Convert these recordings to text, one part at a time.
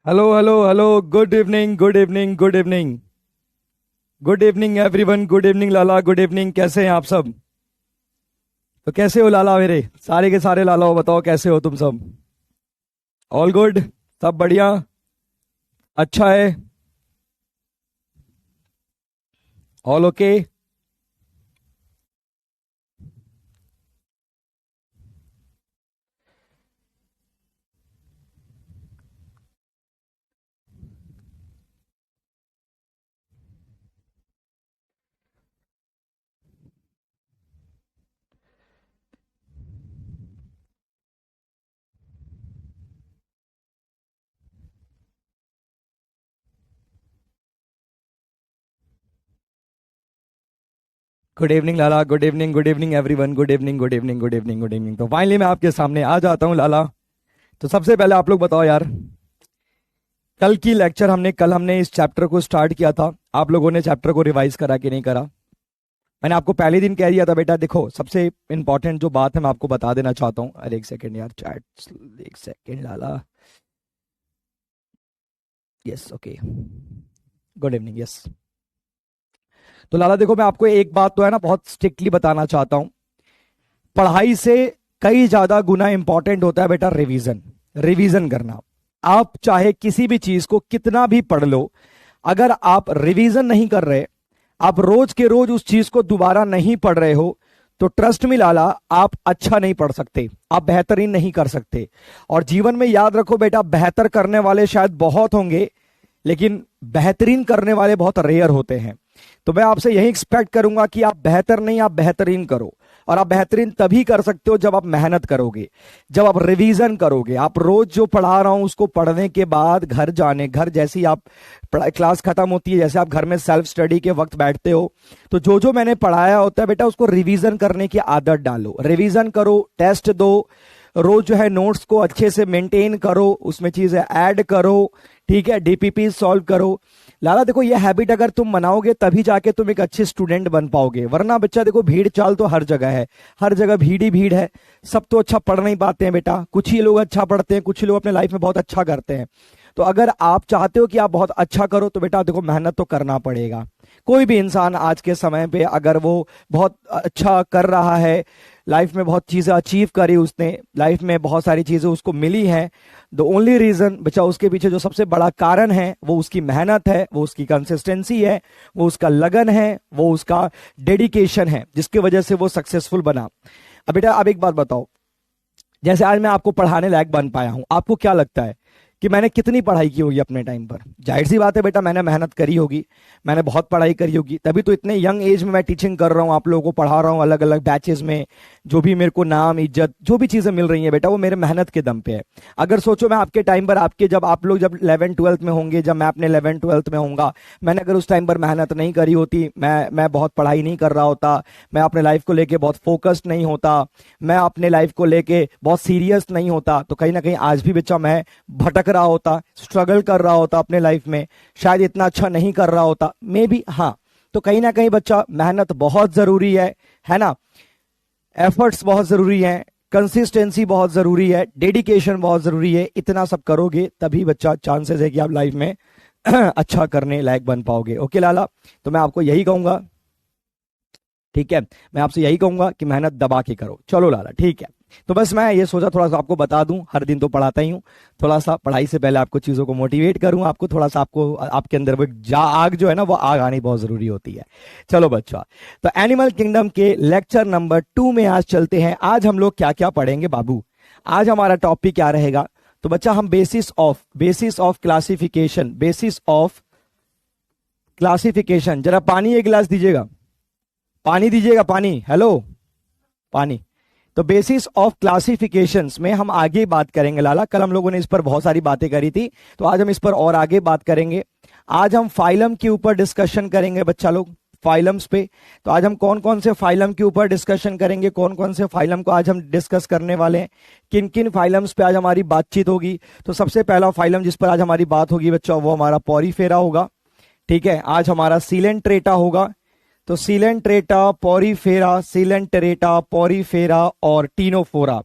Hello hello hello. Good evening, good evening, good evening, good evening everyone. Good evening Lala, good evening. कैसे हैं आप सब? तो कैसे हो लाला मेरे? सारे के सारे लाला हो, बताओ कैसे हो तुम सब? All good? सब बढ़िया? अच्छा है? All okay? Good evening Lala, good evening, good evening everyone. Good evening, good evening, good evening, good evening. तो फाइनली मैं आपके सामने आ जाता हूँ लाला। तो सबसे पहले आप लोग बताओ यार, कल हमने इस चैप्टर को स्टार्ट किया था। आप लोगों ने चैप्टर को रिवाइज करा कि नहीं करा? मैंने आपको पहले दिन कह दिया था बेटा, देखो सबसे इंपॉर्टेंट जो बात है मैं आपको बता देना चाहता हूँ। अरे एक सेकेंड यार, चैट एक second Lala. Yes okay, good evening. Yes, तो लाला देखो, मैं आपको एक बात तो है ना बहुत स्ट्रिक्टली बताना चाहता हूं। पढ़ाई से कई ज्यादा गुना इंपॉर्टेंट होता है बेटा रिवीजन। रिवीजन करना, आप चाहे किसी भी चीज को कितना भी पढ़ लो, अगर आप रिवीजन नहीं कर रहे, आप रोज के रोज उस चीज को दोबारा नहीं पढ़ रहे हो, तो ट्रस्ट में लाला, आप अच्छा नहीं पढ़ सकते, आप बेहतरीन नहीं कर सकते। और जीवन में याद रखो बेटा, बेहतर करने वाले शायद बहुत होंगे, लेकिन बेहतरीन करने वाले बहुत रेयर होते हैं। तो मैं आपसे यही एक्सपेक्ट करूंगा कि आप बेहतर नहीं, आप बेहतरीन करो। और आप बेहतरीन तभी कर सकते हो जब आप मेहनत करोगे, जब आप रिवीजन करोगे। आप रोज जो पढ़ा रहा हूं उसको पढ़ने के बाद घर जैसे ही आप क्लास खत्म होती है, जैसे आप घर में सेल्फ स्टडी के वक्त बैठते हो, तो जो जो मैंने पढ़ाया होता है बेटा, उसको रिवीजन करने की आदत डालो। रिवीजन करो, टेस्ट दो, रोज जो है नोट्स को अच्छे से मेंटेन करो, उसमें चीजें ऐड करो, ठीक है, डीपीपी सॉल्व करो। लाला देखो, ये हैबिट अगर तुम बनाओगे तभी जाके तुम एक अच्छे स्टूडेंट बन पाओगे। वरना बच्चा देखो, भीड़ चाल तो हर जगह है, हर जगह भीड़ ही भीड़ है। सब तो अच्छा पढ़ नहीं पाते हैं बेटा, कुछ ही लोग अच्छा पढ़ते हैं, कुछ ही लोग अपने लाइफ में बहुत अच्छा करते हैं। तो अगर आप चाहते हो कि आप बहुत अच्छा करो, तो बेटा देखो मेहनत तो करना पड़ेगा। कोई भी इंसान आज के समय पे अगर वो बहुत अच्छा कर रहा है, लाइफ में बहुत चीजें अचीव करी, उसने लाइफ में बहुत सारी चीजें उसको मिली हैं, द ओनली रीजन बच्चा, उसके पीछे जो सबसे बड़ा कारण है वो उसकी मेहनत है, वो उसकी कंसिस्टेंसी है, वो उसका लगन है, वो उसका डेडिकेशन है, जिसकी वजह से वो सक्सेसफुल बना। अब बेटा अब एक बात बताओ, जैसे आज मैं आपको पढ़ाने लायक बन पाया हूं, आपको क्या लगता है कि मैंने कितनी पढ़ाई की होगी अपने टाइम पर? जाहिर सी बात है बेटा, मैंने मेहनत करी होगी, मैंने बहुत पढ़ाई करी होगी, तभी तो इतने यंग एज में मैं टीचिंग कर रहा हूँ, आप लोगों को पढ़ा रहा हूँ अलग अलग बैचेस में। जो भी मेरे को नाम इज्जत जो भी चीजें मिल रही हैं बेटा, वो मेरे मेहनत के दम पे है। अगर सोचो मैं आपके टाइम पर, आपके जब आप लोग जब 11th-12th में होंगे, जब मैं अपने 11th-12th में होऊंगा, मैंने अगर उस टाइम पर मेहनत नहीं करी होती, मैं बहुत पढ़ाई नहीं कर रहा होता, मैं अपने लाइफ को लेके बहुत फोकस्ड नहीं होता, मैं अपने लाइफ को लेके बहुत सीरियस नहीं होता, तो कहीं ना कहीं आज भी बच्चा मैं भटक रहा होता, स्ट्रगल कर रहा होता अपने लाइफ में, शायद इतना अच्छा नहीं कर रहा होता मे बी। हाँ, तो कहीं ना कहीं बच्चा मेहनत बहुत जरूरी है ना, एफर्ट्स बहुत जरूरी है, कंसिस्टेंसी बहुत जरूरी है, डेडिकेशन बहुत जरूरी है। इतना सब करोगे तभी बच्चा चांसेस है कि आप लाइफ में अच्छा करने लायक बन पाओगे। ओके लाला, तो मैं आपको यही कहूंगा, ठीक है, मैं आपसे यही कहूंगा कि मेहनत दबा के करो। चलो लाला ठीक है। तो बस मैं ये सोचा थोड़ा सा आपको बता दूं, हर दिन तो पढ़ाता ही हूँ, थोड़ा सा पढ़ाई से पहले आपको चीजों को मोटिवेट करूं, आपको थोड़ा सा, आपको आपके अंदर वो आग जो है ना, वो आग आनी बहुत जरूरी होती है। चलो बच्चा, तो एनिमल किंगडम के लेक्चर नंबर 2 में आज चलते हैं। आज हम लोग क्या क्या पढ़ेंगे बाबू? आज हमारा टॉपिक क्या रहेगा? तो बच्चा हम बेसिस ऑफ क्लासिफिकेशन। जरा पानी एक गिलास दीजिएगा, पानी दीजिएगा, पानी, हेलो, पानी। तो बेसिस ऑफ क्लासिफिकेशंस में हम आगे बात करेंगे लाला। कल हम लोगों ने इस पर बहुत सारी बातें करी थी, तो आज हम इस पर और आगे बात करेंगे। आज हम फाइलम के ऊपर डिस्कशन करेंगे बच्चा लोग, फाइलम्स पे। तो आज हम कौन कौन से फाइलम के ऊपर डिस्कशन करेंगे, कौन कौन से फाइलम को आज हम डिस्कस करने वाले हैं, किन किन फाइलम्स पे आज हमारी बातचीत होगी। तो सबसे पहला फाइलम जिस पर आज हमारी बात होगी बच्चा, वो हमारा पॉरीफेरा होगा, ठीक है। आज हमारा सीलेंट्रेटा होगा, तो सीलेंट्रेटा, पॉरीफेरा, सीलेंट्रेटा, पॉरीफेरा और टीनोफोरा,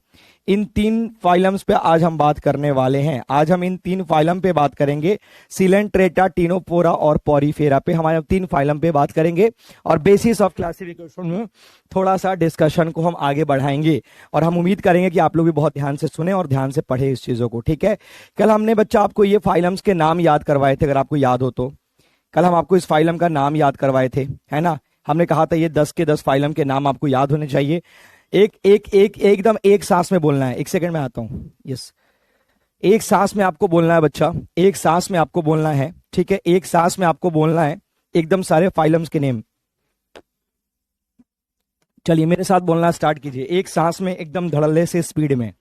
इन 3 फाइलम्स पे आज हम बात करने वाले हैं। आज हम इन 3 फाइलम पे बात करेंगे, सिलेंट्रेटा, टिनोफोरा और पॉरीफेरा पे हमारे 3 फाइलम पे बात करेंगे और बेसिस ऑफ क्लासिफिकेशन में थोड़ा सा डिस्कशन को हम आगे बढ़ाएंगे और हम उम्मीद करेंगे कि आप लोग भी बहुत ध्यान से सुने और ध्यान से पढ़े इस चीजों को, ठीक है। कल हमने बच्चा आपको ये फाइलम्स के नाम याद करवाए थे, अगर आपको याद हो तो कल हम आपको इस फाइलम का नाम याद करवाए थे, है ना। हमने कहा था ये 10 के 10 फाइलम के नाम आपको याद होने चाहिए। एकदम एक सांस में बोलना है। एक सेकंड में आता हूं। यस, एक सांस में आपको बोलना है बच्चा, एक सांस में आपको बोलना है, ठीक है। एक सांस में आपको बोलना है एकदम सारे फाइलम्स के नेम। चलिए मेरे साथ बोलना स्टार्ट कीजिए, एक सांस में एकदम धड़ल्ले से स्पीड में।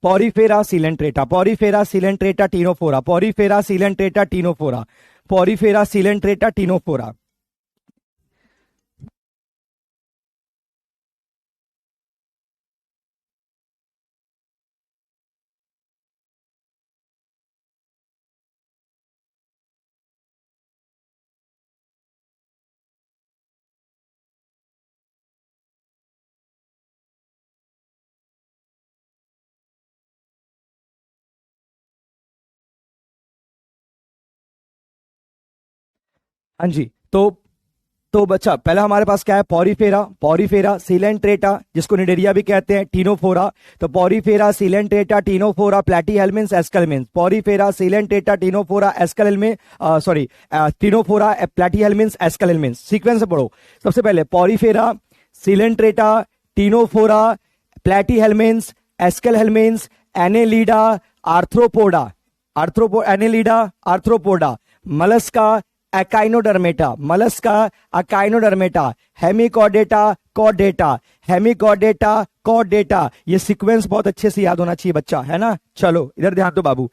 Porifera coelenterata, porifera coelenterata ctenophora, porifera coelenterata ctenophora, porifera coelenterata ctenophora. हाँ जी, तो बच्चा पहला हमारे पास क्या है, पॉरीफेरा, पॉरीफेरा सिलेंट्रेटा जिसको निडेरिया भी कहते हैं, टिनोफोरा। तो porifera coelenterata ctenophora platyhelminthes aschelminthes, porifera coelenterata ctenophora aschelminthes, sorry ctenophora platyhelminthes aschelminthes. Sequence से पढ़ो। सबसे पहले porifera coelenterata ctenophora platyhelminthes aschelminthes annelida arthropoda, annelida arthropoda, mollusca echinodermata, mollusca echinodermata, hemichordata chordata, hemichordata chordata. ये sequence बहुत अच्छे से याद होना चाहिए बच्चा, है ना। चलो इधर ध्यान दो बाबू,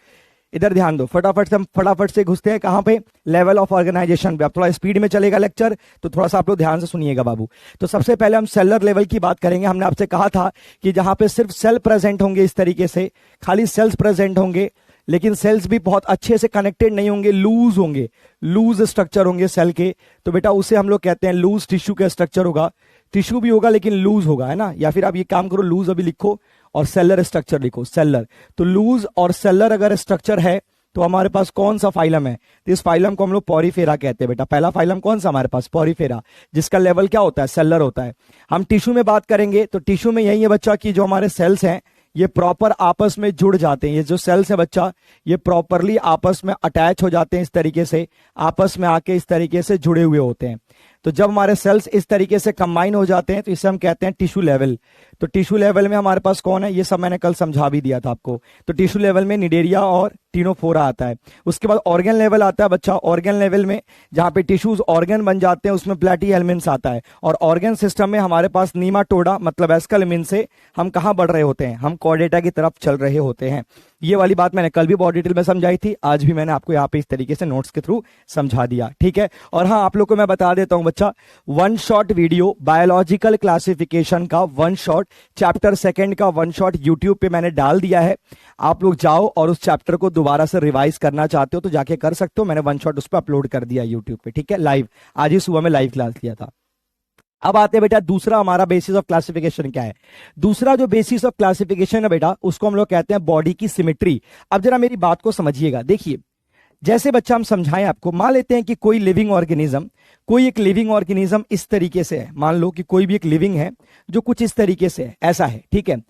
इधर ध्यान दो। फटाफट से घुसते हैं कहां पे, लेवल ऑफ ऑर्गेनाइजेशन पे। अब थोड़ा स्पीड में चलेगा लेक्चर, तो थोड़ा सा आप लोग ध्यान से सुनिएगा बाबू। तो सबसे पहले हम सेलर लेवल की बात करेंगे। हमने आपसे कहा था कि जहां पे सिर्फ सेल प्रेजेंट होंगे, इस तरीके से खाली सेल्स प्रेजेंट होंगे, लेकिन सेल्स भी बहुत अच्छे से कनेक्टेड नहीं होंगे, लूज होंगे, लूज स्ट्रक्चर होंगे सेल के, तो बेटा उसे हम लोग कहते हैं लूज टिश्यू का स्ट्रक्चर होगा। टिश्यू भी होगा लेकिन लूज होगा, है ना। या फिर आप ये काम करो, लूज अभी लिखो और सेलर स्ट्रक्चर लिखो, सेलर। तो लूज और सेलर अगर स्ट्रक्चर है तो हमारे पास कौन सा फाइलम है, तो इस फाइलम को हम लोग पॉरीफेरा कहते हैं बेटा। पहला फाइलम कौन सा हमारे पास, पॉरीफेरा, जिसका लेवल क्या होता है, सेलर होता है। हम टिश्यू में बात करेंगे तो टिश्यू में यही है बच्चा कि जो हमारे सेल्स हैं ये प्रॉपर आपस में जुड़ जाते हैं। ये जो सेल्स है बच्चा, ये प्रॉपरली आपस में अटैच हो जाते हैं, इस तरीके से आपस में आके इस तरीके से जुड़े हुए होते हैं। तो जब हमारे सेल्स इस तरीके से कंबाइन हो जाते हैं तो इसे हम कहते हैं टिश्यू लेवल। तो टिश्यू लेवल में हमारे पास कौन है, ये सब मैंने कल समझा भी दिया था आपको। तो टिश्यू लेवल में निडेरिया और टिनोफोरा आता है। उसके बाद ऑर्गन लेवल आता है बच्चा। ऑर्गन लेवल में जहां पे टिश्यूज ऑर्गन बन जाते हैं उसमें प्लैटीहेल्मिन्स आता है। और ऑर्गन सिस्टम में हमारे पास नीमाटोडा मतलब एस्केल्मिन्स से हम कहां बढ़ रहे होते हैं, हम कॉर्डेटा की तरफ चल रहे होते हैं। ये वाली बात मैंने कल भी बहुत डिटेल में समझाई थी, आज भी मैंने आपको यहाँ पे इस तरीके से नोट्स के थ्रू समझा दिया, ठीक है। और हाँ, आप लोग को मैं बता देता हूं बच्चा, 1 शॉट वीडियो बायोलॉजिकल क्लासिफिकेशन का 1 शॉट, चैप्टर 2 का 1 शॉट यूट्यूब पे मैंने डाल दिया है। आप लोग जाओ और उस चैप्टर को दोबारा से रिवाइज करना चाहते हो तो जाके कर सकते हो। मैंने 1 शॉट उस पर अपलोड कर दिया यूट्यूब पे, ठीक है, लाइव। आज ही सुबह में लाइव क्लास लिया था। अब आते हैं बेटा, दूसरा हमारा बेसिस ऑफ क्लासिफिकेशन क्या है। दूसरा जो बेसिस ऑफ क्लासिफिकेशन है बेटा, उसको हम लोग कहते हैं बॉडी की सिमेट्री। अब जरा मेरी बात को समझिएगा, देखिए जैसे बच्चा हम समझाएं आपको, मान लेते हैं कि कोई लिविंग ऑर्गेनिज्म, कोई एक लिविंग ऑर्गेनिज्म इस तरीके से है। मान लो कि कोई भी एक लिविंग है जो कुछ इस तरीके से है, ऐसा है, ठीक है।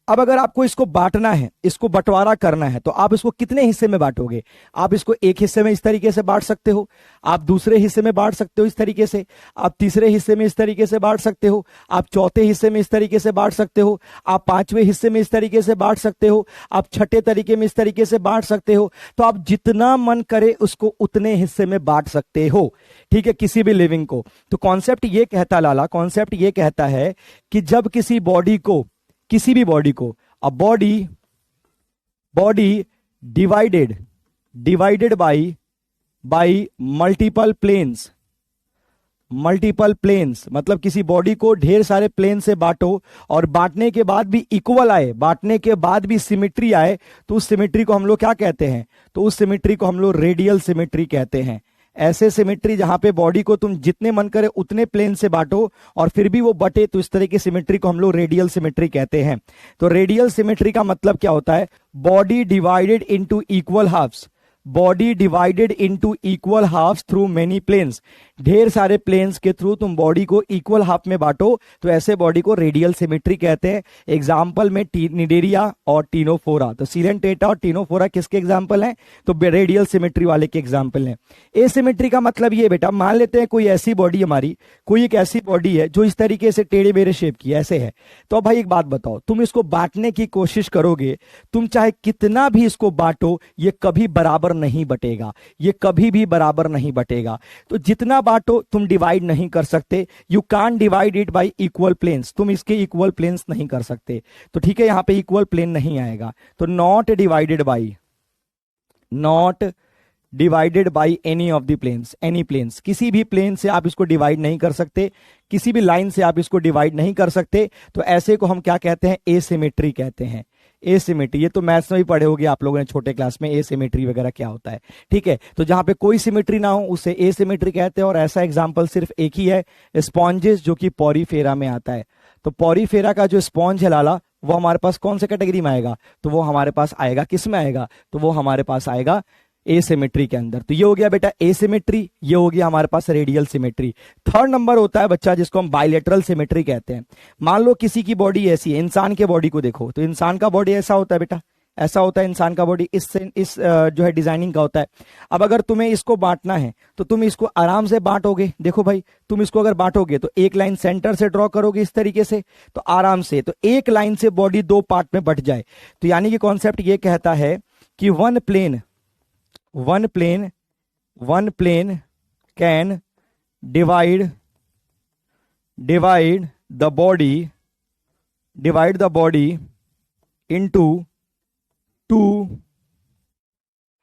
अब अगर आपको इसको बांटना है, इसको बंटवारा करना है, तो आप इसको कितने हिस्से में बांटोगे। आप इसको एक हिस्से में इस तरीके से बांट सकते हो, आप दूसरे हिस्से में बांट सकते हो इस तरीके से, आप तीसरे हिस्से में इस तरीके से बांट सकते हो, आप चौथे हिस्से में इस तरीके से बांट सकते हो, आप 5वें हिस्से में इस तरीके से बांट सकते हो, आप छठे तरीके में इस तरीके से बांट सकते हो। तो आप जितना मन करे उसको उतने हिस्से में बांट सकते हो, ठीक है, किसी भी लिविंग को। तो कॉन्सेप्ट ये कहता लाला, कॉन्सेप्ट ये कहता है कि जब किसी बॉडी को, किसी भी बॉडी को, a body divided by multiple planes, मतलब किसी बॉडी को ढेर सारे प्लेन से बांटो और बांटने के बाद भी इक्वल आए, बांटने के बाद भी सिमेट्री आए, तो उस सिमेट्री को हम लोग क्या कहते हैं, तो उस सिमेट्री को हम लोग रेडियल सिमेट्री कहते हैं। ऐसे सिमेट्री जहां पे बॉडी को तुम जितने मन करे उतने प्लेन से बांटो और फिर भी वो बटे, तो इस तरह की सिमेट्री को हम लोग रेडियल सिमेट्री कहते हैं। तो रेडियल सिमेट्री का मतलब क्या होता है? Body divided into equal halves, body divided into equal halves through many planes, ढेर सारे प्लेन्स के थ्रू तुम बॉडी को इक्वल हाफ में बांटो, तो ऐसे बॉडी को रेडियल सिमेट्री कहते हैं। एग्जाम्पल में निडेरिया और टीनोफोरा, तो सीलेंटेटा और टीनोफोरा किसके एग्जाम्पल हैं? तो रेडियल सिमेट्री वाले के एग्जाम्पल हैं। एसिमेट्री का मतलब ये बेटा, मान लेते हैं कोई ऐसी बॉडी हमारी, कोई एक ऐसी बॉडी है जो इस तरीके से टेढ़े मेढ़े शेप की ऐसे है, तो भाई एक बात बताओ, तुम इसको बांटने की कोशिश करोगे, तुम चाहे कितना भी इसको बांटो, ये कभी बराबर नहीं बटेगा, ये कभी भी बराबर नहीं बटेगा। तो जितना बांटो तुम डिवाइड नहीं कर सकते, you can't divide it by equal planes, तुम इसके इक्वल प्लेन्स नहीं कर सकते। तो ठीक है, यहां पे इक्वल प्लेन नहीं आएगा, तो not divided by any of the planes, any planes, किसी भी प्लेन से आप इसको डिवाइड नहीं कर सकते, किसी भी लाइन से आप इसको डिवाइड नहीं कर सकते। तो ऐसे को हम क्या कहते हैं? एसिमेट्री कहते हैं। एसिमेट्री, ये तो मैथ्स में भी पढ़े होंगे आप लोगों ने छोटे क्लास में, एसिमेट्री वगैरह क्या होता है। ठीक है, तो जहां पे कोई सिमेट्री ना हो उसे एसिमेट्री कहते हैं। और ऐसा एग्जांपल सिर्फ एक ही है, स्पॉन्जेस, जो कि पॉरीफेरा में आता है। तो पॉरीफेरा का जो स्पॉन्ज है लाला, वो हमारे पास कौन से कैटेगरी में आएगा? तो वो हमारे पास आएगा, किस में आएगा? तो वो हमारे पास आएगा एसिमेट्री के अंदर। तो ये हो गया बेटा एसिमेट्री, ये हो गया हमारे पास रेडियल सिमेट्री। थर्ड नंबर होता है बच्चा जिसको हम बायलेटरल सिमेट्री कहते हैं। मान लो किसी की बॉडी ऐसी है, इंसान के बॉडी को देखो, तो इंसान का बॉडी ऐसा होता है बेटा, ऐसा होता है इंसान का बॉडी, इस जो है डिजाइनिंग का होता है। अब अगर तुम्हें इसको बांटना है तो तुम इसको आराम से बांटोगे। देखो भाई, तुम इसको अगर बांटोगे तो एक लाइन सेंटर से ड्रॉ करोगे इस तरीके से, तो आराम से, तो एक लाइन से बॉडी दो पार्ट में बट जाए। तो यानी कि कॉन्सेप्ट ये कहता है कि one plane can divide the body into two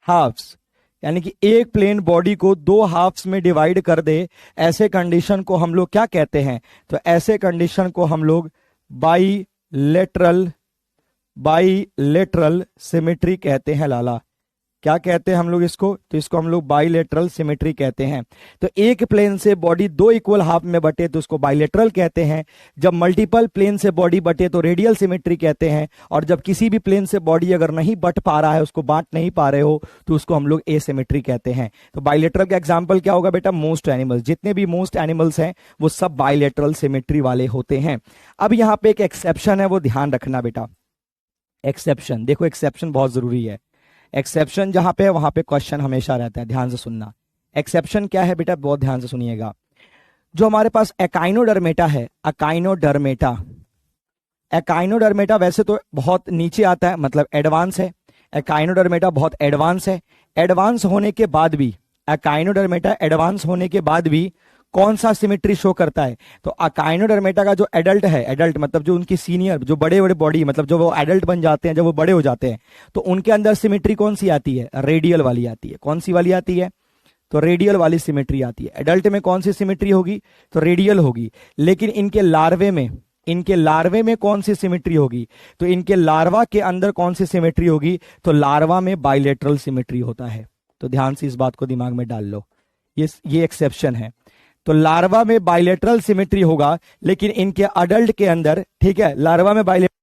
halves, यानी कि एक प्लेन बॉडी को दो हाफ्स में डिवाइड कर दे। ऐसे कंडीशन को हम लोग क्या कहते हैं? तो ऐसे कंडीशन को हम लोग बाईलेटरल सिमेट्री कहते हैं लाला। क्या कहते हैं हम लोग इसको? तो इसको हम लोग बाइलेटरल सिमेट्री कहते हैं। तो एक प्लेन से बॉडी दो इक्वल हाफ में बटे तो उसको बाइलेटरल कहते हैं। जब मल्टीपल प्लेन से बॉडी बटे तो रेडियल सिमेट्री कहते हैं। और जब किसी भी प्लेन से बॉडी अगर नहीं बट पा रहा है, उसको बांट नहीं पा रहे हो, तो उसको हम लोग एसिमेट्री कहते हैं। तो बाइलेटरल का एग्जाम्पल क्या होगा बेटा? मोस्ट एनिमल्स, जितने भी मोस्ट एनिमल्स हैं वो सब बाइलेटरल सिमेट्री वाले होते हैं। अब यहाँ पे एक एक्सेप्शन है, वो ध्यान रखना बेटा। एक्सेप्शन, देखो एक्सेप्शन बहुत जरूरी है। एक्सेप्शन जहां पे है वहां पे क्वेश्चन हमेशा रहता है, ध्यान से सुनना। एक्सेप्शन क्या है बेटा? बहुत ध्यान से सुनिएगा। जो हमारे पास एकाइनोडर्मेटा है, एकाइनोडर्मेटा वैसे तो बहुत नीचे आता है, मतलब एडवांस है। एकाइनोडर्मेटा बहुत एडवांस है। एडवांस होने के बाद भी, एकाइनोडर्मेटा एडवांस होने के बाद भी कौन सा सिमेट्री शो करता है? तो अकाइनोडर्मेटा का जो एडल्ट है, एडल्ट मतलब जो उनकी सीनियर, जो बड़े बड़े बॉडी, मतलब जो वो एडल्ट बन जाते हैं, जब वो बड़े हो जाते हैं, तो उनके अंदर सिमेट्री कौन सी आती है? रेडियल वाली आती है। कौन सी वाली आती है? तो रेडियल वाली सिमेट्री आती है। एडल्ट में कौन सी सिमेट्री होगी? तो रेडियल होगी। लेकिन इनके लार्वे में कौन सी सिमेट्री होगी? तो इनके लार्वा के अंदर कौन सी सिमेट्री होगी? तो लार्वा में बाइलेटरल सिमेट्री होता है। तो ध्यान से इस बात को दिमाग में डाल लो, ये एक्सेप्शन है। तो लार्वा में बाइलेटरल सिमेट्री होगा, लेकिन इनके अडल्ट के अंदर, ठीक है, लार्वा में बाइलेटरल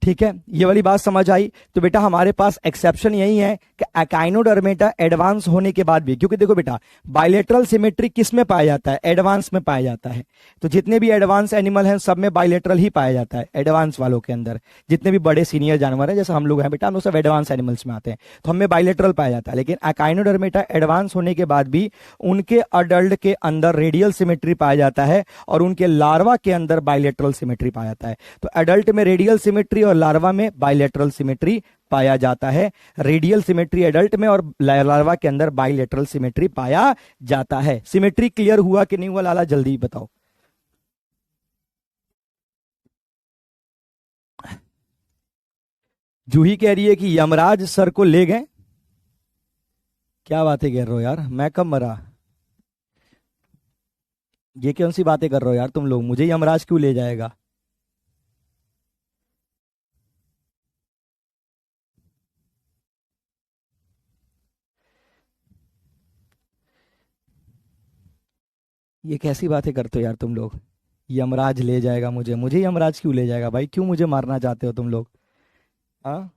ठीक है, ये वाली बात समझ आई। तो बेटा हमारे पास एक्सेप्शन यही है कि एकाइनोडर्मेटा एडवांस होने के बाद भी, क्योंकि देखो बेटा बाइलेटरल सिमेट्री किस में पाया जाता है? एडवांस में पाया जाता है। तो जितने भी एडवांस एनिमल हैं सब में बाइलेटरल ही पाया जाता है। एडवांस वालों के अंदर जितने भी बड़े सीनियर जानवर हैं, जैसे हम लोग हैं बेटा, हम लोग सब एडवांस एनिमल्स में आते हैं, तो हमें बाइलेटरल पाया जाता है। लेकिन एकाइनोडर्मेटा एडवांस होने के बाद भी उनके अडल्ट के अंदर रेडियल सिमेट्री पाया जाता है और उनके लार्वा के अंदर बाइलेटरल सिमेट्री पाया जाता है। तो एडल्ट में रेडियल सिमेट्री और लार्वा में बाइलेटरल सिमेट्री पाया जाता है। रेडियल सिमेट्री एडल्ट में और लार्वा के अंदर बाइलेटरल सिमेट्री पाया जाता है। सिमेट्री क्लियर हुआ कि नहीं हुआ लाला, जल्दी बताओ। जूही कह रही है कि यमराज सर को ले गए। क्या बातें कर रहे हो यार, मैं कब मरा? ये कौन सी बातें कर रहे हो यार तुम लोग, मुझे यमराज क्यों ले जाएगा? ये कैसी बातें करते हो यार तुम लोग? यमराज ले जाएगा मुझे, मुझे यमराज क्यों ले जाएगा भाई? क्यों मुझे मारना चाहते हो तुम लोग? हाँ,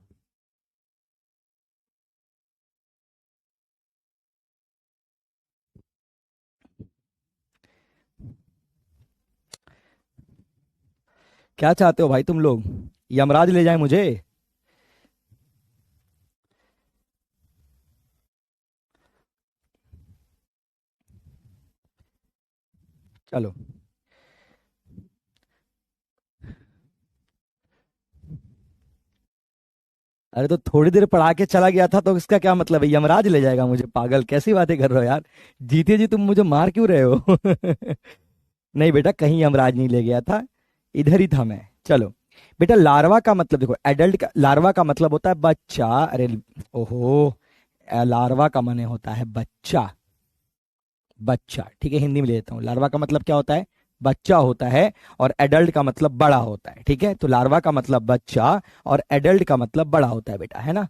क्या चाहते हो भाई तुम लोग? यमराज ले जाए मुझे? चलो, अरे तो थोड़ी देर पढ़ा के चला गया था तो इसका क्या मतलब है यमराज ले जाएगा मुझे? पागल, कैसी बातें कर रहे हो यार? जीते जी तुम मुझे मार क्यों रहे हो? नहीं बेटा, कहीं यमराज नहीं ले गया था, इधर ही था मैं। चलो बेटा, लार्वा का मतलब देखो, एडल्ट का लार्वा का मतलब होता है बच्चा। अरे ओहो, लार्वा का माने होता है बच्चा। बच्चा, ठीक है, हिंदी में ले लेता हूँ। लार्वा का मतलब क्या होता है? बच्चा होता है। और एडल्ट का मतलब बड़ा होता है, ठीक है। तो लार्वा का मतलब बच्चा और एडल्ट का मतलब बड़ा होता है बेटा, है ना।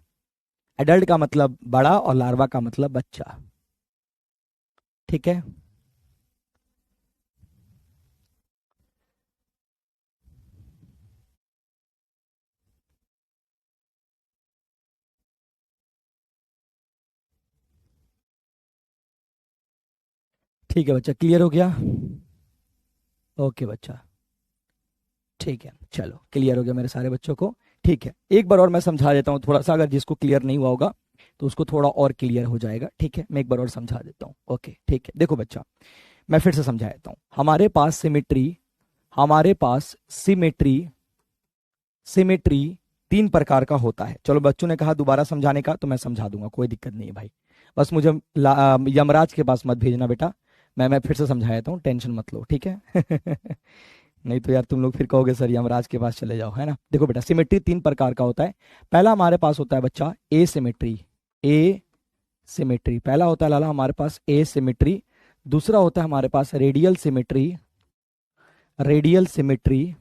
एडल्ट का मतलब बड़ा और लार्वा का मतलब बच्चा, ठीक है। ठीक है बच्चा, क्लियर हो गया? ओके बच्चा, ठीक है, चलो क्लियर हो गया मेरे सारे बच्चों को। ठीक है, एक बार और मैं समझा देता हूँ थोड़ा सा, अगर जिसको क्लियर नहीं हुआ होगा तो उसको थोड़ा और क्लियर हो जाएगा, ठीक है। मैं एक बार और समझा देता हूँ, ओके ठीक है। देखो बच्चा, मैं फिर से समझा देता हूँ। हमारे पास सिमेट्री सिमेट्री तीन प्रकार का होता है। चलो, बच्चों ने कहा दोबारा समझाने का, तो मैं समझा दूंगा, कोई दिक्कत नहीं है भाई। बस मुझे यमराज के पास मत भेजना बेटा। मैं फिर से समझा देता हूँ, टेंशन मत लो, ठीक है। नहीं तो यार तुम लोग फिर कहोगे सर यमराज के पास चले जाओ, है ना। देखो बेटा, सिमेट्री तीन प्रकार का होता है। पहला हमारे पास होता है बच्चा ए सिमेट्री। ए सिमेट्री पहला होता है लाला हमारे पास ए सिमेट्री। दूसरा होता है हमारे पास रेडियल सिमेट्री। Radial symmetry.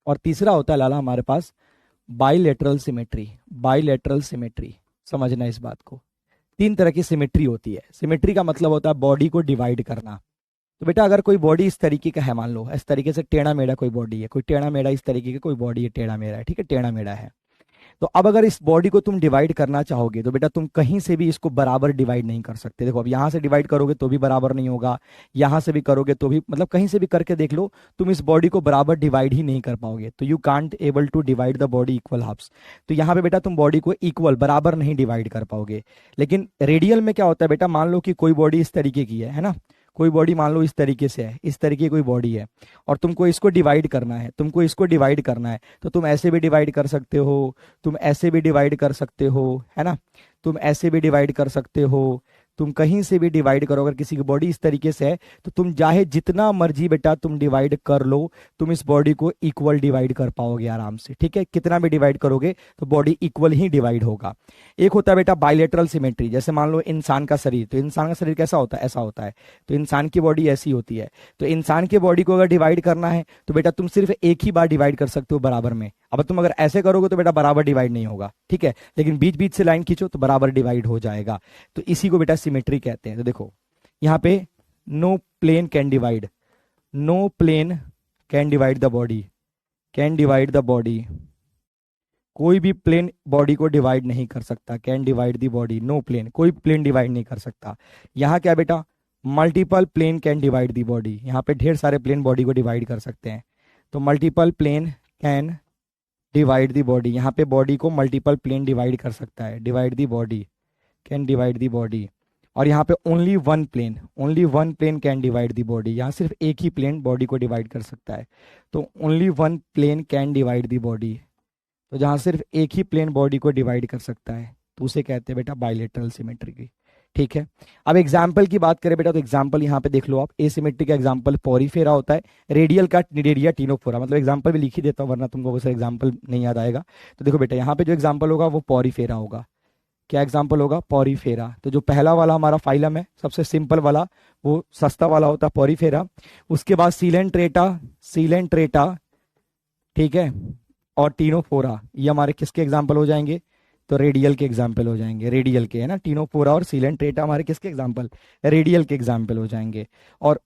और तीसरा होता है लाला हमारे पास बाइलेटरल सिमेट्री। बाइलेटरल सिमेट्री, समझना इस बात को। तीन तरह की सिमेट्री होती है। सिमेट्री का मतलब होता है बॉडी को डिवाइड करना। तो बेटा, अगर कोई बॉडी इस तरीके का है, मान लो इस तरीके से टेढ़ा मेढ़ा कोई बॉडी है, कोई टेढ़ा मेढ़ा इस तरीके का कोई बॉडी है, टेढ़ा मेढ़ा है, ठीक है, टेढ़ा मेढ़ा है। तो अब अगर इस बॉडी को तुम डिवाइड करना चाहोगे तो बेटा तुम कहीं से भी इसको बराबर डिवाइड नहीं कर सकते। देखो, अब यहां से डिवाइड करोगे तो भी बराबर नहीं होगा, यहां से भी करोगे तो भी, मतलब कहीं से भी करके देख लो, तुम इस बॉडी को बराबर डिवाइड ही नहीं कर पाओगे। तो you can't able to divide the body equal halves. तो यहाँ पे बेटा तुम बॉडी को इक्वल बराबर नहीं डिवाइड कर पाओगे। लेकिन रेडियल में क्या होता है बेटा, मान लो कि कोई बॉडी इस तरीके की है ना, कोई बॉडी मान लो इस तरीके से है, इस तरीके की कोई बॉडी है, और तुमको इसको डिवाइड करना है, तुमको इसको डिवाइड करना है, तो तुम ऐसे भी डिवाइड कर सकते हो, तुम ऐसे भी डिवाइड कर सकते हो, है ना। तुम ऐसे भी डिवाइड कर सकते हो, तुम कहीं से भी डिवाइड करो। अगर किसी की बॉडी इस तरीके से है तो तुम चाहे जितना मर्जी बेटा तुम डिवाइड कर लो, तुम इस बॉडी को इक्वल डिवाइड कर पाओगे आराम से, ठीक है। कितना भी डिवाइड करोगे तो बॉडी इक्वल ही डिवाइड होगा। एक होता है बेटा बाइलेटरल सिमेट्री। जैसे मान लो इंसान का शरीर, तो इंसान का शरीर कैसा होता है? ऐसा होता है। तो इंसान की बॉडी ऐसी होती है। तो इंसान की बॉडी को अगर डिवाइड करना है तो बेटा तुम सिर्फ एक ही बार डिवाइड कर सकते हो बराबर में। अब तुम अगर ऐसे करोगे तो बेटा बराबर डिवाइड नहीं होगा, ठीक है। लेकिन बीच बीच से लाइन खींचो तो बराबर डिवाइड हो जाएगा। तो इसी को बेटा सिमेट्री कहते हैं। तो देखो यहाँ पे no plane can divide, no plane can divide the body, can divide the body. कोई भी प्लेन बॉडी को डिवाइड नहीं कर सकता। Can divide the body, no plane, कोई प्लेन डिवाइड नहीं कर सकता। यहाँ क्या बेटा, multiple plane can divide the body. यहाँ पे ढेर सारे प्लेन बॉडी को डिवाइड कर सकते हैं। तो multiple plane can divide the body, यहाँ पे बॉडी को मल्टीपल प्लेन डिवाइड कर सकता है। Divide the body, can divide the body. और यहाँ पे only one plane, only one plane can divide the body. यहाँ सिर्फ एक ही प्लेन बॉडी को डिवाइड कर सकता है। तो only one plane can divide the body, तो जहां सिर्फ एक ही प्लेन बॉडी को डिवाइड कर सकता है तो उसे कहते हैं बेटा बाइलेटरल सिमेट्री की। ठीक है, अब एग्जाम्पल की बात करें बेटा तो एग्जाम्पल यहाँ पे देख लो आप, एसिमेट्री का एग्जाम्पल पॉरीफेरा होता है, रेडियल का निडेरिया टिनोफोरा, मतलब एग्जाम्पल भी लिख ही देता हूँ वरना तुमको वैसे एग्जाम्पल नहीं याद आएगा। तो देखो बेटा यहाँ पे जो एग्जाम्पल होगा वो पॉरीफेरा होगा। क्या एग्जाम्पल होगा? पॉरीफेरा। तो जो पहला वाला हमारा फाइलम है सबसे सिंपल वाला, वो सस्ता वाला होता है पॉरीफेरा। उसके बाद सीलेंट्रेटा, सीलेंट्रेटा, ठीक है, और टीनोफोरा, ये हमारे किसके एग्जाम्पल हो जाएंगे? तो रेडियल के एग्जाम्पल हो जाएंगे, रेडियल के, है ना। टीनोफोरा और सीलेंट्रेटा हमारे किसके एग्जाम्पल? रेडियल के एग्जाम्पल हो जाएंगे। और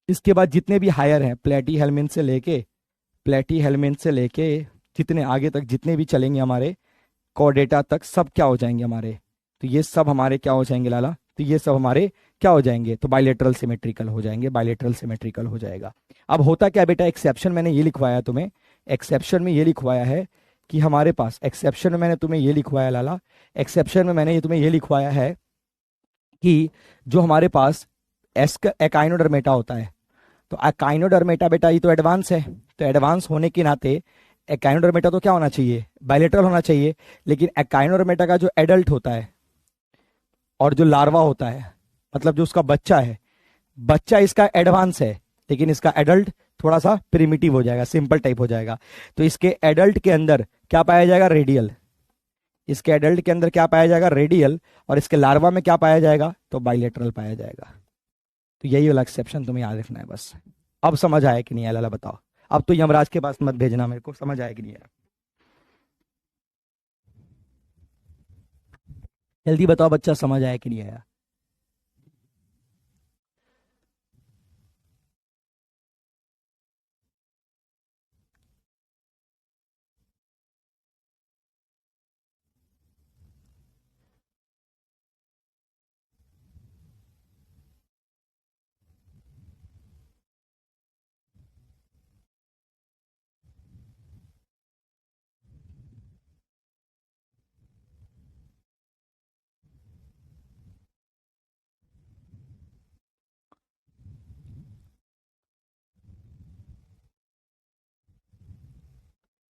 इसके बाद जितने भी हायर हैं, प्लेटी हेलमिन से लेके, प्लेटी हेलमिन से लेके जितने आगे तक जितने भी चलेंगे हमारे कॉर्डेटा तक, सब क्या हो जाएंगे हमारे? तो ये सब हमारे क्या हो जाएंगे लाला? तो ये सब हमारे क्या हो जाएंगे? तो बाइलेटरल सिमेट्रिकल हो जाएंगे, बाइलेटरल सिमेट्रिकल हो जाएगा। अब होता क्या बेटा, एक्सेप्शन मैंने ये लिखवाया तुम्हें, एक्सेप्शन में ये लिखवाया है कि हमारे पास, एक्सेप्शन में मैंने तुम्हें ये लिखवाया लाला, एक्सेप्शन में मैंने ये तुम्हें ये लिखवाया है कि जो हमारे पास एकाइनोडर्मेटा होता है, तो एकाइनोडर्मेटा बेटा ये तो एडवांस है, तो एडवांस होने के नाते एकाइनोडर्मेटा तो क्या होना चाहिए? बायलेटरल होना चाहिए। लेकिन एकाइनोडर्मेटा का जो एडल्ट होता है और जो लार्वा होता है, मतलब जो उसका बच्चा है, बच्चा इसका एडवांस है लेकिन इसका एडल्ट थोड़ा सा प्रिमिटिव हो जाएगा, सिंपल टाइप हो जाएगा। तो इसके एडल्ट के अंदर क्या पाया जाएगा? रेडियल। इसके एडल्ट के अंदर क्या पाया जाएगा? रेडियल। और इसके लार्वा में क्या पाया जाएगा? तो बाइलेटरल पाया जाएगा। तो यही वाला एक्सेप्शन तुम्हें याद रखना है बस। अब समझ आया कि नहीं आया लाला बताओ? अब तो यमराज के पास मत भेजना मेरे को, समझ आया कि नहीं आया? जल्दी बताओ बच्चा, समझ आया कि नहीं आया?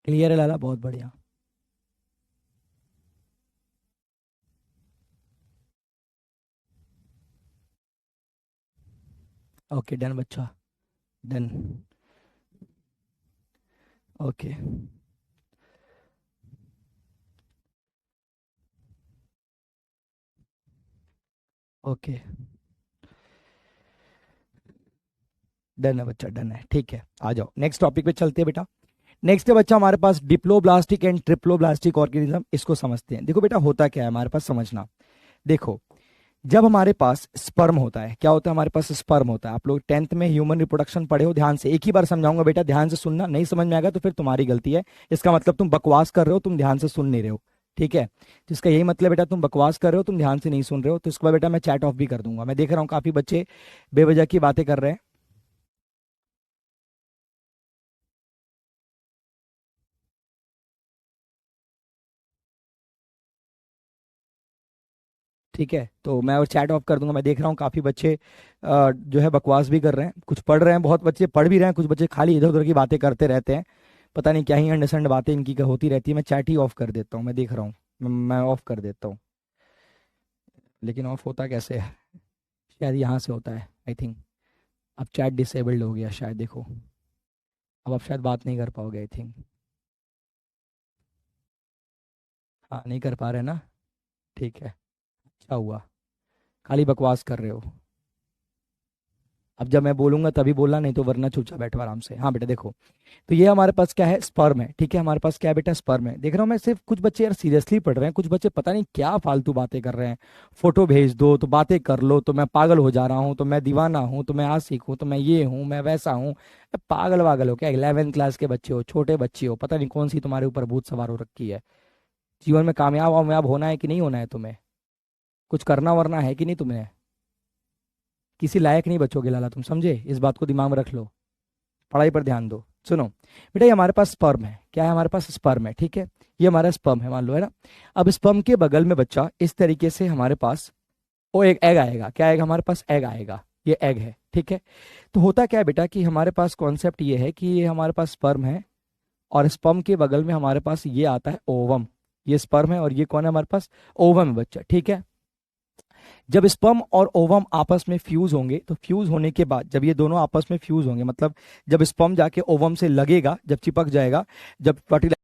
क्लियर है लाला? बहुत बढ़िया। ओके डन बच्चा, डन। ओके ओके, डन है बच्चा, डन है। ठीक है, आ जाओ नेक्स्ट टॉपिक पे चलते हैं बेटा। नेक्स्ट है बच्चा हमारे पास डिप्लोब्लास्टिक एंड ट्रिप्लोब्लास्टिक ऑर्गेनिज्म। इसको समझते हैं। देखो बेटा होता क्या है हमारे पास, समझना। देखो, जब हमारे पास स्पर्म होता है, क्या होता है हमारे पास? स्पर्म होता है। आप लोग 10th में ह्यूमन रिप्रोडक्शन पढ़े हो, ध्यान से एक ही बार समझाऊंगा बेटा, ध्यान से सुनना। नहीं समझ में आएगा तो फिर तुम्हारी गलती है, इसका मतलब तुम बकवास कर रहे हो, तुम ध्यान से सुन नहीं रहे हो। ठीक है, तो इसका यही मतलब बेटा तुम बकवास कर रहे हो, तुम ध्यान से नहीं सुन रहे हो। तो इसके बाद बेटा मैं चैट ऑफ भी कर दूंगा। मैं देख रहा हूँ काफी बच्चे बेवजह की बातें कर रहे हैं। ठीक है, तो मैं और चैट ऑफ कर दूंगा। मैं देख रहा हूँ काफी बच्चे जो है बकवास भी कर रहे हैं, कुछ पढ़ रहे हैं, बहुत बच्चे पढ़ भी रहे हैं, कुछ बच्चे खाली इधर उधर की बातें करते रहते हैं। पता नहीं क्या ही अंडरस्टैंड बातें इनकी होती रहती है। मैं चैट ही ऑफ कर देता हूँ, मैं देख रहा हूँ, मैं ऑफ कर देता हूँ। लेकिन ऑफ होता कैसे है? शायद यहाँ से होता है आई थिंक। अब चैट डिसेबल्ड हो गया शायद, देखो अब आप शायद बात नहीं कर पाओगे आई थिंक। हाँ नहीं कर पा रहे ना? ठीक है, अच्छा हुआ, खाली बकवास कर रहे हो। अब जब मैं बोलूंगा तभी बोलना, नहीं तो वरना चुपचाप बैठो आराम से। हाँ बेटा देखो, तो ये हमारे पास क्या है? स्पर्म है। ठीक है, हमारे पास क्या है बेटा? स्पर्म है। देख रहा हूँ मैं सिर्फ कुछ बच्चे यार सीरियसली पढ़ रहे हैं, कुछ बच्चे पता नहीं क्या फालतू बातें कर रहे हैं। फोटो भेज दो तो बातें कर लो, तो मैं पागल हो जा रहा हूँ, तो मैं दीवाना हूँ, तो मैं आशिक हूँ, तो मैं ये हूँ, मैं वैसा हूँ। पागल वागल हो क्या? 11th क्लास के बच्चे हो, छोटे बच्चे हो, पता नहीं कौन सी तुम्हारे ऊपर भूत सवार हो रखी है। जीवन में कामयाब वामयाब होना है कि नहीं होना है तुम्हें? कुछ करना वरना है कि नहीं तुम्हें? किसी लायक नहीं बचोगे लाला, तुम समझे? इस बात को दिमाग में रख लो, पढ़ाई पर ध्यान दो। सुनो बेटा, ये हमारे पास स्पर्म है। क्या है हमारे पास? स्पर्म है। ठीक है, ये हमारा स्पर्म है मान लो, है ना। अब स्पर्म के बगल में बच्चा इस तरीके से हमारे पास वो एक एग आएगा। क्या आएगा हमारे पास? एग आएगा। ये एग है। ठीक है, तो होता क्या है बेटा कि हमारे पास कॉन्सेप्ट ये है कि ये हमारे पास स्पर्म है और स्पर्म के बगल में हमारे पास ये आता है ओवम। ये स्पर्म है और ये कौन है हमारे पास, ओवम है बच्चा, ठीक है। जब स्पर्म और ओवम आपस में फ्यूज होंगे, तो फ्यूज होने के बाद जब ये दोनों आपस में फ्यूज होंगे, मतलब जब स्पर्म जाके ओवम से लगेगा, जब चिपक जाएगा, जब फर्टिलाइज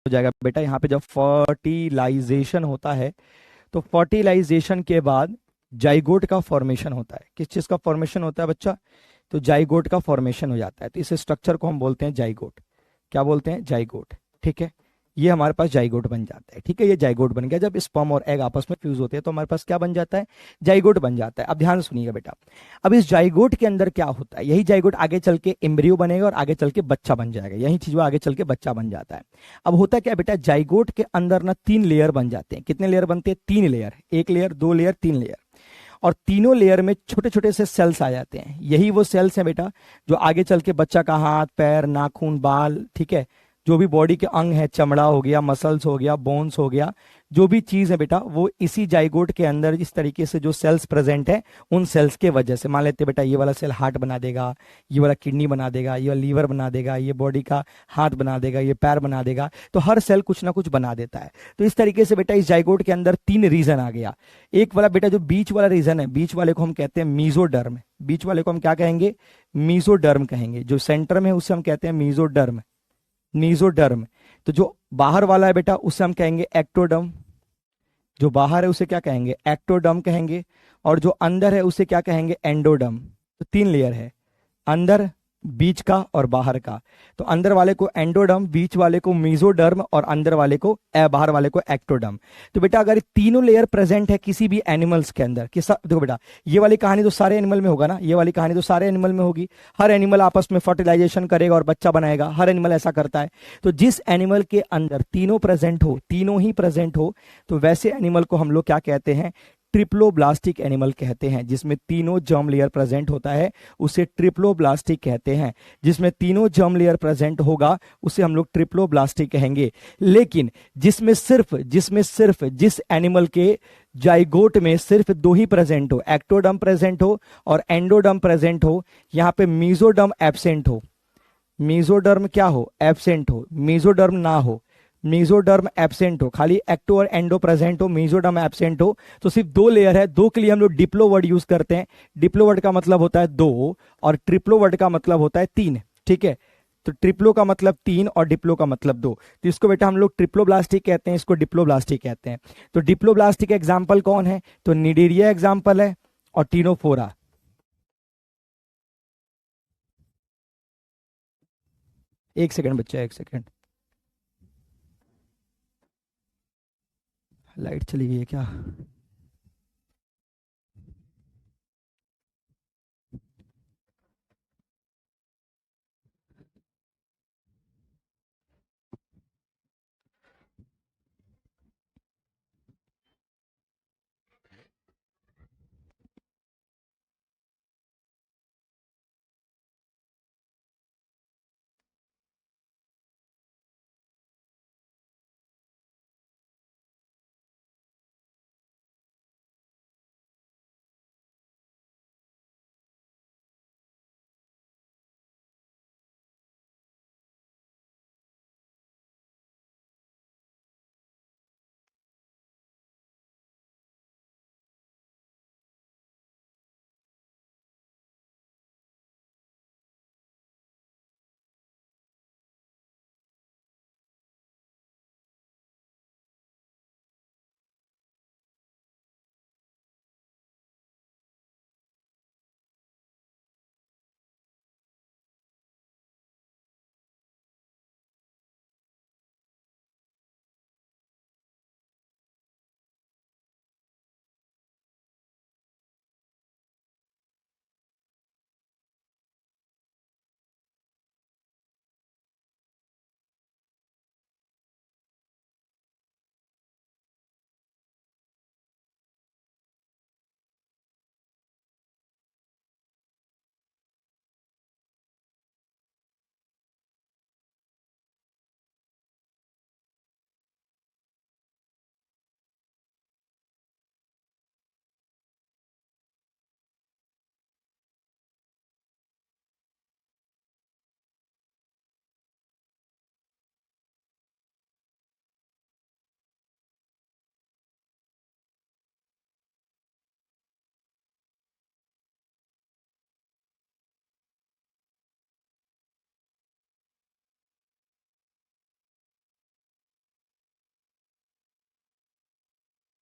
हो जाएगा बेटा, यहाँ पे जब फर्टिलाइजेशन होता है, तो फर्टिलाइजेशन के बाद जाइगोट का फॉर्मेशन होता है। किस चीज का फॉर्मेशन होता है बच्चा, तो जाइगोट का फॉर्मेशन हो जाता है। तो इस स्ट्रक्चर को हम बोलते हैं जाइगोट। क्या बोलते हैं, जाइगोट, ठीक है। ये हमारे पास जाइगोट बन जाता है, ठीक है। ये जाइगोट बन गया। जब स्पर्म और एग आपस में फ्यूज होते हैं तो हमारे पास क्या बन जाता है, जाइगोट बन जाता है। अब ध्यान सुनिएगा बेटा, अब इस जाइगोट के अंदर क्या होता है, यही जाइगोट आगे चल के एम्ब्रियो बनेगा और आगे चल के बच्चा बन जाएगा। यही चीज वो आगे चल के बच्चा बन जाता है। अब होता क्या बेटा, जाइगोट के अंदर ना 3 लेयर बन जाते हैं। कितने लेयर बनते हैं, 3 लेयर, 1 लेयर, 2 लेयर, 3 लेयर। और तीनों लेयर में छोटे छोटे से सेल्स आ जाते हैं। यही वो सेल्स हैं बेटा जो आगे चल के बच्चा का हाथ, पैर, नाखून, बाल, ठीक है, जो भी बॉडी के अंग है, चमड़ा हो गया, मसल्स हो गया, बोन्स हो गया, जो भी चीज है बेटा, वो इसी जाइगोट के अंदर इस तरीके से जो सेल्स प्रेजेंट है, उन सेल्स के वजह से। मान लेते बेटा ये वाला सेल हार्ट बना देगा, ये वाला किडनी बना देगा, ये वाला लीवर बना देगा, ये बॉडी का हाथ बना देगा, ये पैर बना देगा। तो हर सेल कुछ ना कुछ बना देता है। तो इस तरीके से बेटा इस जाइगोट के अंदर 3 रीजन आ गया। एक वाला बेटा जो बीच वाला रीजन है, बीच वाले को हम कहते हैं मीजोडर्म। बीच वाले को हम क्या कहेंगे, मीजोडर्म कहेंगे। जो सेंटर में है उसे हम कहते हैं मीजोडर्म, मीजोडर्म। तो जो बाहर वाला है बेटा उसे हम कहेंगे एक्टोडर्म। जो बाहर है उसे क्या कहेंगे, एक्टोडर्म कहेंगे। और जो अंदर है उसे क्या कहेंगे, एंडोडर्म। तो 3 लेयर है, अंदर, बीच का और बाहर का। तो अंदर वाले को एंडोडर्म, बीच वाले को मीजोडर्म और अंदर वाले को बाहर वाले को एक्टोडर्म। तो बेटा अगर तीनों लेयर प्रेजेंट है किसी भी एनिमल्स के अंदर, देखो बेटा ये वाली कहानी तो सारे एनिमल में होगा ना, ये वाली कहानी तो सारे एनिमल में होगी। हर एनिमल आपस में फर्टिलाइजेशन करेगा और बच्चा बनाएगा, हर एनिमल ऐसा करता है। तो जिस एनिमल के अंदर तीनों प्रेजेंट हो, तीनों ही प्रेजेंट हो, तो वैसे एनिमल को हम लोग क्या कहते हैं, ट्रिप्लोब्लास्टिक एनिमल कहते हैं। जिसमें तीनों जर्म लेयर प्रेजेंट होता है उसे ट्रिप्लोब्लास्टिक कहते हैं। जिसमें तीनों जर्म लेयर प्रेजेंट होगा उसे हम लोग ट्रिप्लोब्लास्टिक कहेंगे। लेकिन जिसमें सिर्फ जिस एनिमल के जाइगोट में सिर्फ 2 ही प्रेजेंट हो, एक्टोडर्म प्रेजेंट हो और एंडोडर्म प्रेजेंट हो, यहाँ पे मीजोडर्म एब्सेंट हो, मीजोडर्म क्या हो, एब्सेंट हो, मीजोडर्म ना हो, मीजोडर्म एब्सेंट हो, खाली एक्टो और एंडो प्रेजेंट हो, मीजोडर्म एब्सेंट हो, तो सिर्फ 2 लेयर है। 2 के लिए हम लोग डिप्लो वर्ड यूज करते हैं। डिप्लो वर्ड का मतलब होता है 2 और ट्रिप्लो वर्ड का मतलब होता है 3, ठीक है। तो ट्रिप्लो का मतलब 3 और डिप्लो का मतलब 2। तो इसको बेटा हम लोग ट्रिप्लोब्लास्टिक कहते हैं, इसको डिप्लोब्लास्टिक कहते हैं। तो डिप्लोब्लास्टिक एग्जाम्पल कौन है, तो निडेरिया एग्जाम्पल है और टीनोफोरा। एक सेकंड बच्चा, एक सेकंड, लाइट चली गई है क्या।